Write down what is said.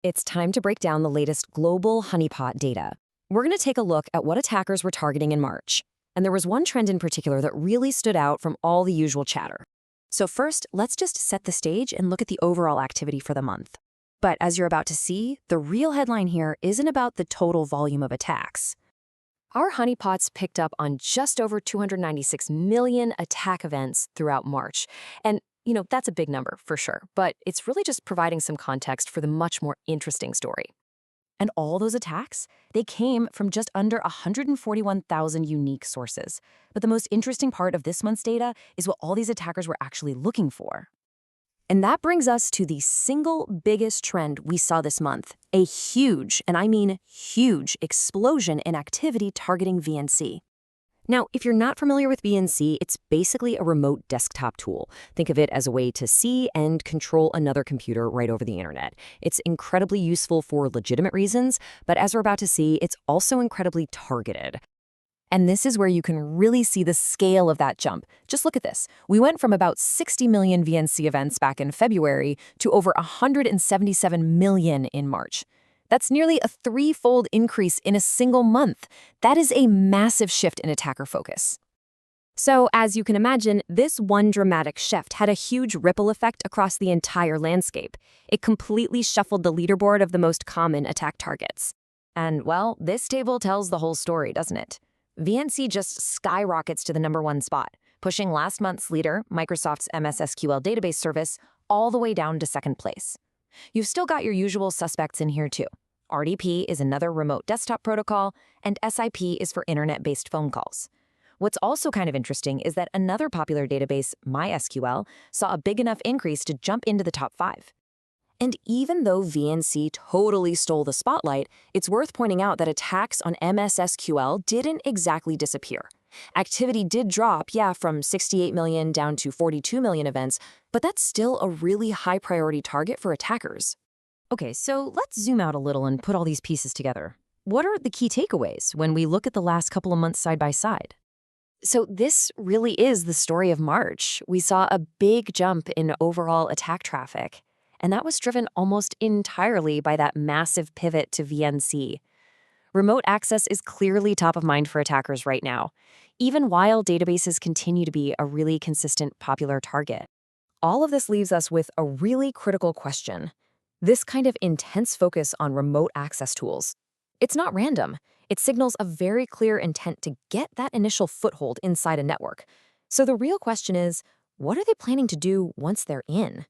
It's time to break down the latest global honeypot data. We're going to take a look at what attackers were targeting in March. And there was one trend in particular that really stood out from all the usual chatter. So first, let's just set the stage and look at the overall activity for the month. But as you're about to see, the real headline here isn't about the total volume of attacks. Our honeypots picked up on just over 296 million attack events throughout March. And that's a big number for sure, but it's really just providing some context for the much more interesting story. And all those attacks, they came from just under 141,000 unique sources. But the most interesting part of this month's data is what all these attackers were actually looking for. And that brings us to the single biggest trend we saw this month, a huge, and I mean huge, explosion in activity targeting VNC. Now, if you're not familiar with VNC, it's basically a remote desktop tool. Think of it as a way to see and control another computer right over the internet. It's incredibly useful for legitimate reasons, but as we're about to see, it's also incredibly targeted. And this is where you can really see the scale of that jump. Just look at this. We went from about 60 million VNC events back in February to over 177 million in March. That's nearly a threefold increase in a single month. That is a massive shift in attacker focus. So, as you can imagine, this one dramatic shift had a huge ripple effect across the entire landscape. It completely shuffled the leaderboard of the most common attack targets. And, well, this table tells the whole story, doesn't it? VNC just skyrockets to the #1 spot, pushing last month's leader, Microsoft's MS SQL database service, all the way down to second place. You've still got your usual suspects in here too. RDP is another remote desktop protocol, and SIP is for internet-based phone calls. What's also kind of interesting is that another popular database, MySQL, saw a big enough increase to jump into the top 5. And even though VNC totally stole the spotlight, it's worth pointing out that attacks on MS SQL didn't exactly disappear. Activity did drop, from 68 million down to 42 million events, but that's still a really high-priority target for attackers. Okay, so let's zoom out a little and put all these pieces together. What are the key takeaways when we look at the last couple of months side by side? So this really is the story of March. We saw a big jump in overall attack traffic, and that was driven almost entirely by that massive pivot to VNC. Remote access is clearly top of mind for attackers right now, even while databases continue to be a really consistent popular target. All of this leaves us with a really critical question. This kind of intense focus on remote access tools, it's not random. It signals a very clear intent to get that initial foothold inside a network. So the real question is, what are they planning to do once they're in?